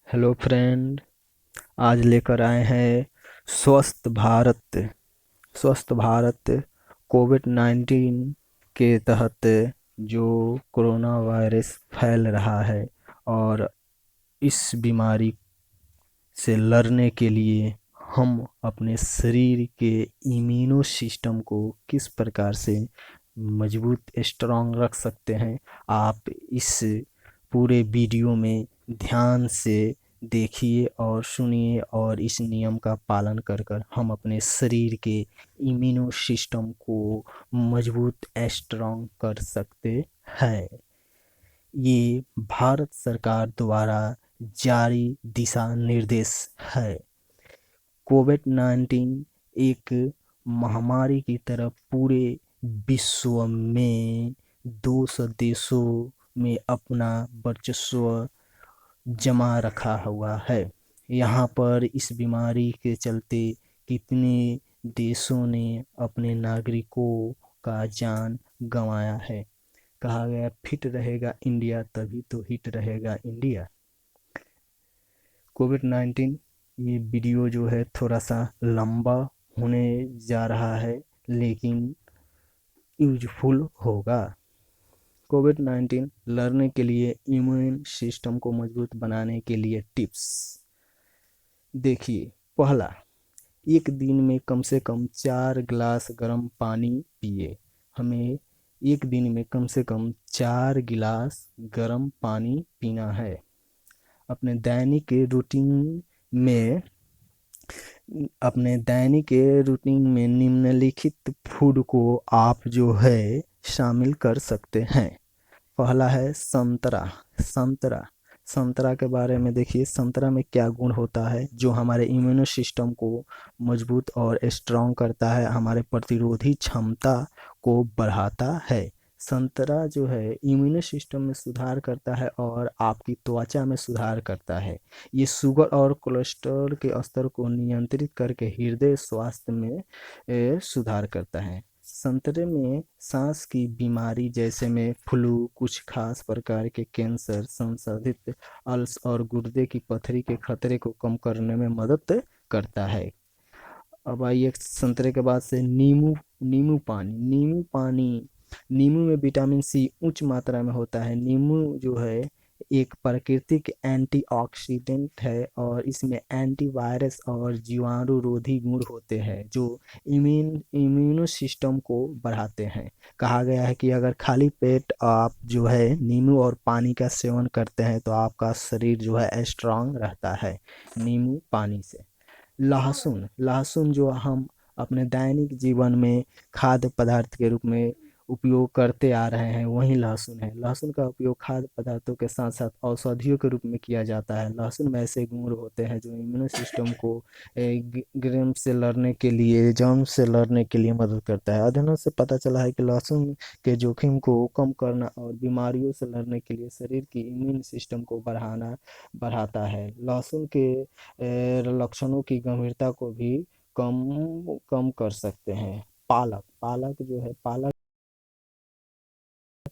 Hello friend. आज लेकर आए हैं स्वस्थ भारत। स्वस्थ भारत कोविड-19 के तहत जो कोरोना वायरस फैल रहा है और इस बीमारी से लड़ने के लिए हम अपने शरीर के इम्यूनो सिस्टम को किस प्रकार से मजबूत स्ट्रांग रख सकते हैं। आप इस पूरे वीडियो में ध्यान से देखिए और सुनिए और इस नियम का पालन कर कर हम अपने शरीर के इम्यूनो सिस्टम को मजबूत स्ट्रांग कर सकते हैं। ये भारत सरकार द्वारा जारी दिशा निर्देश है। कोविड-19 एक महामारी की तरह पूरे विश्व में 200 देशों में अपना वर्चस्व जमा रखा हुआ है। यहाँ पर इस बीमारी के चलते कितने देशों ने अपने नागरिकों का जान गंवाया है। कहा गया फिट रहेगा इंडिया तभी तो हिट रहेगा इंडिया। कोविड-19 ये वीडियो जो है थोड़ा सा लंबा होने जा रहा है लेकिन यूजफुल होगा। कोविड-19 लड़ने के लिए इम्यून सिस्टम को मजबूत बनाने के लिए टिप्स देखिए। पहला, एक दिन में कम से कम 4 गिलास गर्म पानी पिए। हमें एक दिन में कम से कम 4 गिलास गर्म पानी पीना है। अपने दैनिक रूटीन में निम्नलिखित फूड को आप जो है शामिल कर सकते हैं। पहला है संतरा। संतरा संतरा के बारे में देखिए, संतरा में क्या गुण होता है जो हमारे इम्यूनो सिस्टम को मजबूत और स्ट्रांग करता है, हमारे प्रतिरोधी क्षमता को बढ़ाता है। संतरा जो है इम्यूनो सिस्टम में सुधार करता है और आपकी त्वचा में सुधार करता है। ये शुगर और कोलेस्ट्रॉल के स्तर को नियंत्रित करके हृदय स्वास्थ्य में सुधार करता है। संतरे में सांस की बीमारी जैसे में फ्लू, कुछ खास प्रकार के कैंसर, संशोधित अल्स और गुर्दे की पथरी के खतरे को कम करने में मदद करता है। अब आइए संतरे के बाद से नींबू। नींबू पानी नींबू में विटामिन सी उच्च मात्रा में होता है। नींबू जो है एक प्राकृतिक एंटीऑक्सीडेंट है और इसमें एंटीवायरस और जीवाणुरोधी गुण होते हैं जो इम्यूनो सिस्टम को बढ़ाते हैं। कहा गया है कि अगर खाली पेट आप जो है नींबू और पानी का सेवन करते हैं तो आपका शरीर जो है स्ट्रांग रहता है नींबू पानी से। लहसुन लहसुन जो हम अपने दैनिक जीवन में खाद्य पदार्थ के रूप में उपयोग करते आ रहे हैं वही लहसुन है। लहसुन का उपयोग खाद्य पदार्थों के साथ साथ औषधियों के रूप में किया जाता है। लहसुन में ऐसे गुण होते हैं जो इम्यूनो सिस्टम को ग्रम से लड़ने के लिए, जर्म से लड़ने के लिए मदद करता है। अध्ययनों से पता चला है कि लहसुन के जोखिम को कम करना और बीमारियों से लड़ने के लिए शरीर की इम्यून सिस्टम को बढ़ाता है। लहसुन के लक्षणों की गंभीरता को भी कम कम कर सकते हैं। पालक पालक जो है पालक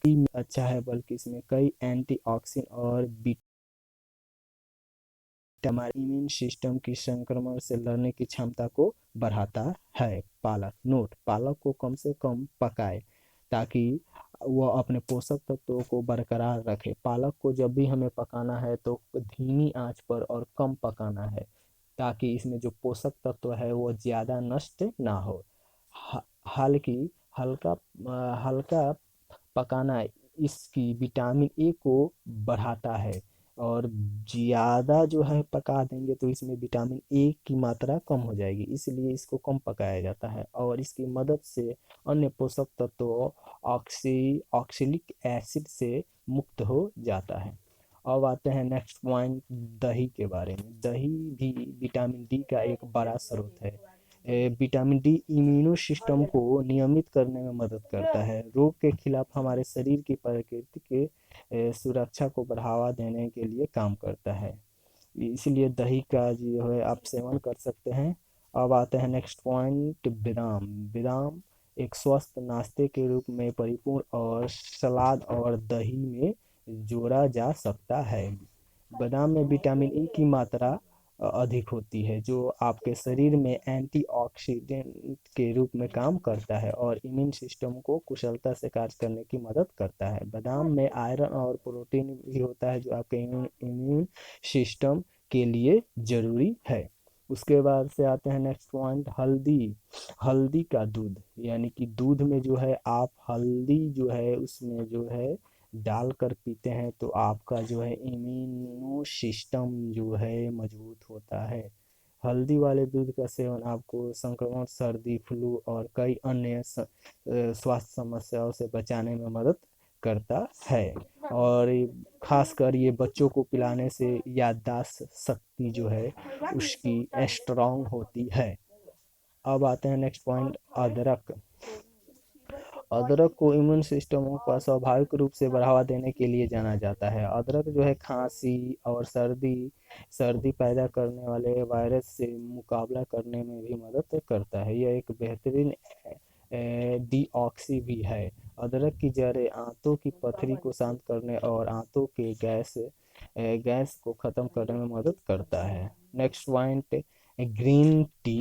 भी अच्छा है, बल्कि इसमें कई एंटीऑक्सीडेंट और हमारे इम्यून सिस्टम की संक्रमण से लड़ने की क्षमता को बढ़ाता है। पालक को कम से कम पकाए ताकि वह अपने पोषक तत्वों को बरकरार रखे। पालक को जब भी हमें पकाना है तो धीमी आंच पर और कम पकाना है ताकि इसमें जो पोषक तत्व है वो ज़्यादा नष्ट ना हो। ह- हालांकि हल्का हल्का पकाना इसकी विटामिन ए को बढ़ाता है और ज़्यादा जो है पका देंगे तो इसमें विटामिन ए की मात्रा कम हो जाएगी, इसलिए इसको कम पकाया जाता है और इसकी मदद से अन्य पोषक तत्वों ऑक्सैलिक एसिड से मुक्त हो जाता है। अब आते हैं नेक्स्ट पॉइंट, दही के बारे में। दही भी विटामिन डी का एक बड़ा स्रोत है। विटामिन डी इम्यूनो सिस्टम को नियमित करने में मदद करता है, रोग के खिलाफ हमारे शरीर की प्रकृति के सुरक्षा को बढ़ावा देने के लिए काम करता है। इसलिए दही का जो है आप सेवन कर सकते हैं। अब आते हैं नेक्स्ट पॉइंट, बादाम। बादाम एक स्वस्थ नाश्ते के रूप में परिपूर्ण और सलाद और दही में जोड़ा जा सकता है। बादाम में विटामिन ई की मात्रा अधिक होती है, जो आपके शरीर में एंटीऑक्सीडेंट के रूप में काम करता है और इम्यून सिस्टम को कुशलता से कार्य करने की मदद करता है। बादाम में आयरन और प्रोटीन भी होता है, जो आपके इम्यून सिस्टम के लिए जरूरी है। उसके बाद से आते हैं नेक्स्ट पॉइंट, हल्दी। हल्दी का दूध, यानी कि दूध में जो है आप हल्दी जो है उसमें जो है डालकर पीते हैं तो आपका जो है इम्यूनो सिस्टम जो है मजबूत होता है। हल्दी वाले दूध का सेवन आपको संक्रमण, सर्दी, फ्लू और कई अन्य स्वास्थ्य समस्याओं से बचाने में मदद करता है। और खासकर ये बच्चों को पिलाने से याददाश्त शक्ति जो है उसकी स्ट्रांग होती है। अब आते हैं नेक्स्ट पॉइंट, अदरक। अदरक को इम्यून सिस्टम का स्वाभाविक रूप से बढ़ावा देने के लिए जाना जाता है। अदरक जो है खांसी और सर्दी सर्दी पैदा करने वाले वायरस से मुकाबला करने में भी मदद करता है। यह एक बेहतरीन डीऑक्सी भी है। अदरक की जड़ें आंतों की पथरी को शांत करने और आंतों के गैस को खत्म करने में मदद करता है। Next point, green tea.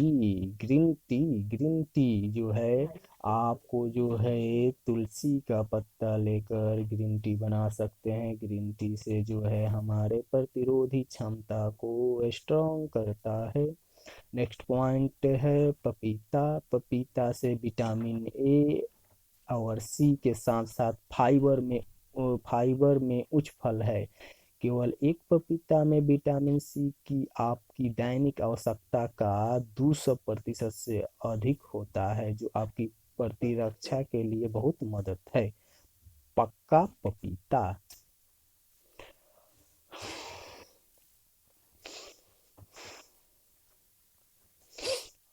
Green tea जो है आपको जो है तुलसी का पत्ता लेकर ग्रीन टी बना सकते हैं। ग्रीन टी से जो है हमारे प्रतिरोधी क्षमता को स्ट्रॉन्ग करता है। नेक्स्ट पॉइंट है पपीता। पपीता से विटामिन ए और सी के साथ साथ फाइबर में उच्च फल है। केवल एक पपीता में विटामिन सी की आपकी दैनिक आवश्यकता का 200% से अधिक होता है, जो आपकी प्रतिरक्षा के लिए बहुत मदद है। पक्का पपीता।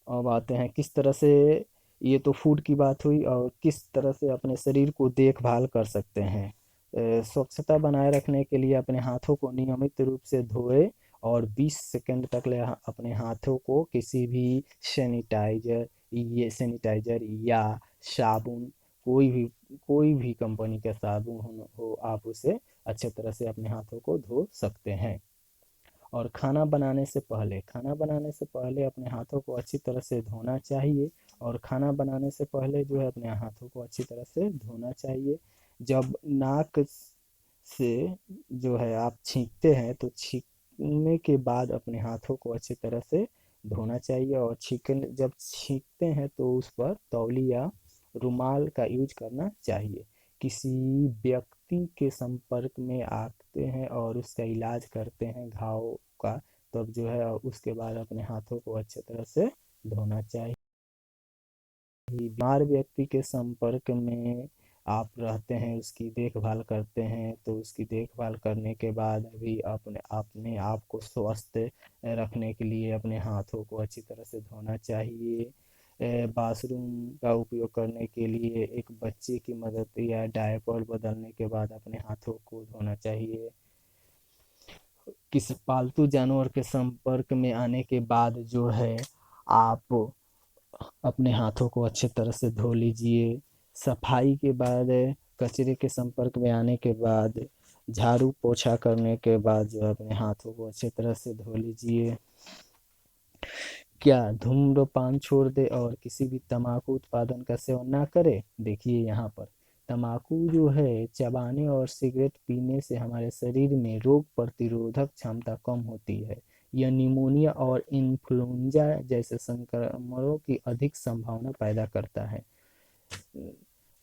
अब आते हैं किस तरह से, ये तो फूड की बात हुई, और किस तरह से अपने शरीर को देखभाल कर सकते हैं। स्वच्छता बनाए रखने के लिए अपने हाथों को नियमित रूप से धोए और 20 सेकंड तक अपने हाथों को किसी भी सैनिटाइजर या साबुन, कोई भी कोई भी कंपनी का साबुन हो आप उसे अच्छे तरह से अपने हाथों को धो सकते हैं। और खाना बनाने से पहले अपने हाथों को अच्छी तरह से धोना चाहिए। और खाना बनाने से पहले जो है अपने हाथों को अच्छी तरह से धोना चाहिए। जब नाक से जो है आप छींकते हैं तो छींकने के बाद अपने हाथों को अच्छी तरह से धोना चाहिए। और जब छींकते हैं तो उस पर तौली या रुमाल का यूज करना चाहिए। किसी व्यक्ति के संपर्क में आते हैं और उसका इलाज करते हैं घाव का, तब जो है उसके बाद अपने हाथों को अच्छे तरह से धोना चाहिए। बीमार व्यक्ति के संपर्क में आप रहते हैं, उसकी देखभाल करते हैं, तो उसकी देखभाल करने के बाद भी अपने अपने आप को स्वस्थ रखने के लिए अपने हाथों को अच्छी तरह से धोना चाहिए। बाथरूम का उपयोग करने के लिए एक बच्चे की मदद या डायपर बदलने के बाद अपने हाथों को धोना चाहिए। किसी पालतू जानवर के संपर्क में आने के बाद जो है आप अपने हाथों को अच्छे तरह से धो लीजिए। सफाई के बाद, कचरे के संपर्क में आने के बाद, झाड़ू पोछा करने के बाद जो है अपने हाथों को अच्छे तरह से धो लीजिए। क्या धूम्रपान छोड़ दे और किसी भी तंबाकू उत्पादन का सेवन ना करे? देखिए यहाँ पर तंबाकू जो है चबाने और सिगरेट पीने से हमारे शरीर में रोग प्रतिरोधक क्षमता कम होती है। यह निमोनिया और इन्फ्लुएंजा जैसे संक्रमणों की अधिक संभावना पैदा करता है।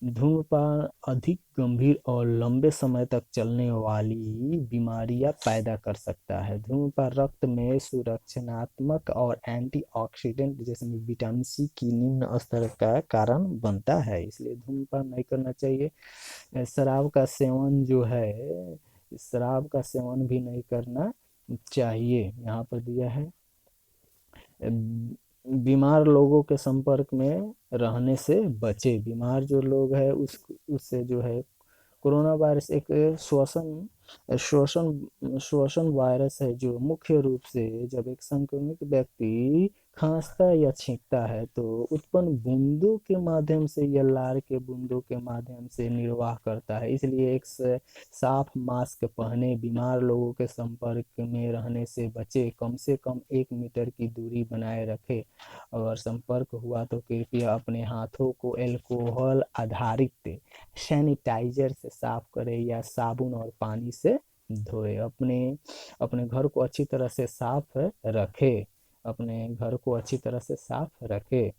धूम्रपान अधिक गंभीर और लंबे समय तक चलने वाली बीमारियां पैदा कर सकता है। धूम्रपान रक्त में सुरक्षात्मक और एंटीऑक्सीडेंट जैसे विटामिन सी की निम्न स्तर का कारण बनता है, इसलिए धूम्रपान नहीं करना चाहिए। शराब का सेवन भी नहीं करना चाहिए। यहाँ पर दिया है बीमार लोगों के संपर्क में रहने से बचे। बीमार जो लोग हैं उससे जो है, कोरोना वायरस एक श्वसन श्वसन वायरस है जो मुख्य रूप से जब एक संक्रमित व्यक्ति खांसता या छींकता है तो उत्पन्न बूंदों के माध्यम से या लार के बूंदों के माध्यम से निर्वाह करता है। इसलिए एक साफ मास्क पहने, बीमार लोगों के संपर्क में रहने से बचे, कम से कम 1 मीटर की दूरी बनाए रखे। अगर संपर्क हुआ तो कृपया अपने हाथों को अल्कोहल आधारित सैनिटाइजर से साफ करें या साबुन और पानी से धोए। अपने अपने घर को अच्छी तरह से साफ रखें, अपने घर को अच्छी तरह से साफ रखें।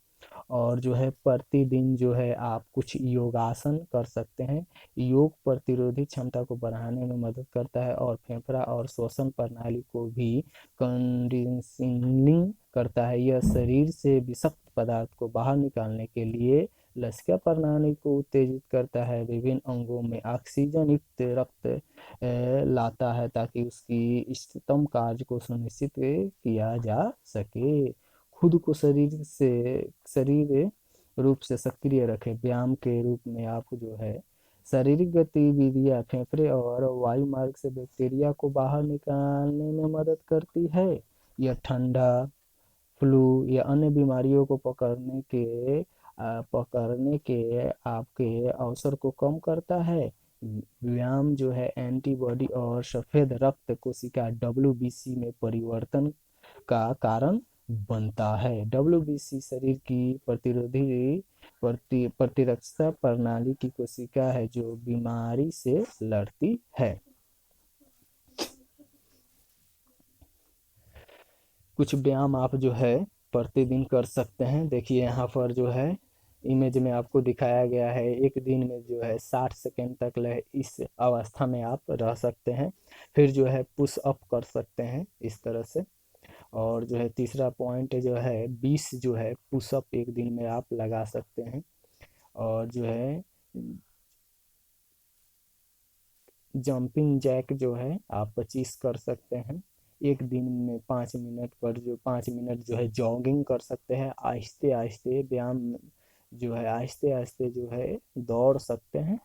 और जो है प्रतिदिन जो है आप कुछ योगासन कर सकते हैं। योग प्रतिरोधी क्षमता को बढ़ाने में मदद करता है और फेफड़ा और श्वसन प्रणाली को भी कंडीशनिंग करता है। यह शरीर से विषाक्त पदार्थ को बाहर निकालने के लिए लसिका प्रणाली को उत्तेजित करता है, विभिन्न अंगों में ऑक्सीजन युक्त रक्त लाता है ताकि उसकी इष्टतम कार्य को सुनिश्चित किया जा सके। खुद को शरीर रूप से सक्रिय रखें। व्यायाम के रूप में आप जो है शारीरिक गतिविधियां फेफड़े और वायुमार्ग से बैक्टीरिया को बाहर निकालने में मदद करती है। यह ठंडा, फ्लू या अन्य बीमारियों को पकड़ने के आपके अवसर को कम करता है। व्यायाम जो है एंटीबॉडी और सफेद रक्त कोशिका डब्ल्यूबीसी में परिवर्तन का कारण बनता है। डब्ल्यूबीसी शरीर की प्रतिरक्षा प्रणाली की कोशिका है जो बीमारी से लड़ती है। कुछ व्यायाम आप जो है प्रतिदिन कर सकते हैं। देखिए यहाँ पर जो है इमेज में आपको दिखाया गया है, एक दिन में जो है 60 सेकेंड तक इस अवस्था में आप रह सकते हैं। फिर जो है पुश अप कर सकते हैं इस तरह से। और जो है तीसरा पॉइंट जो है 20 जो है पुशअप एक दिन में आप लगा सकते हैं। और जो है जंपिंग जैक जो है आप 25 कर सकते हैं। एक दिन में 5 मिनट पर जो 5 मिनट जो है जॉगिंग कर सकते हैं। आहिस्ते आहिस्ते व्यायाम जो है आहिस्ते आहिस्ते जो है दौड़ सकते हैं।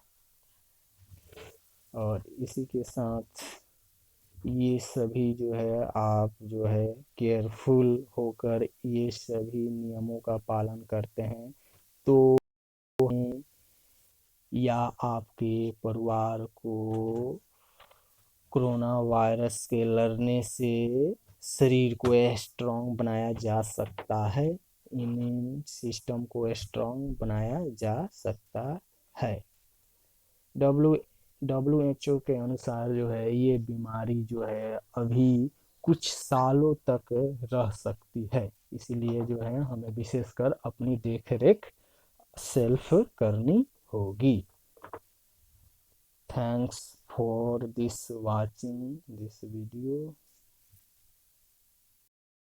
और इसी के साथ ये सभी जो है आप जो है केयरफुल होकर ये सभी नियमों का पालन करते हैं तो या आपके परिवार को कोरोना वायरस के लड़ने से शरीर को स्ट्रांग बनाया जा सकता है, इम्यून सिस्टम को स्ट्रांग बनाया जा सकता है। डब्ल्यू WHO के अनुसार जो है ये बीमारी जो है अभी कुछ सालों तक रह सकती है। इसीलिए जो है हमें विशेषकर अपनी देख रेख सेल्फ करनी होगी। Thanks for this watching this video.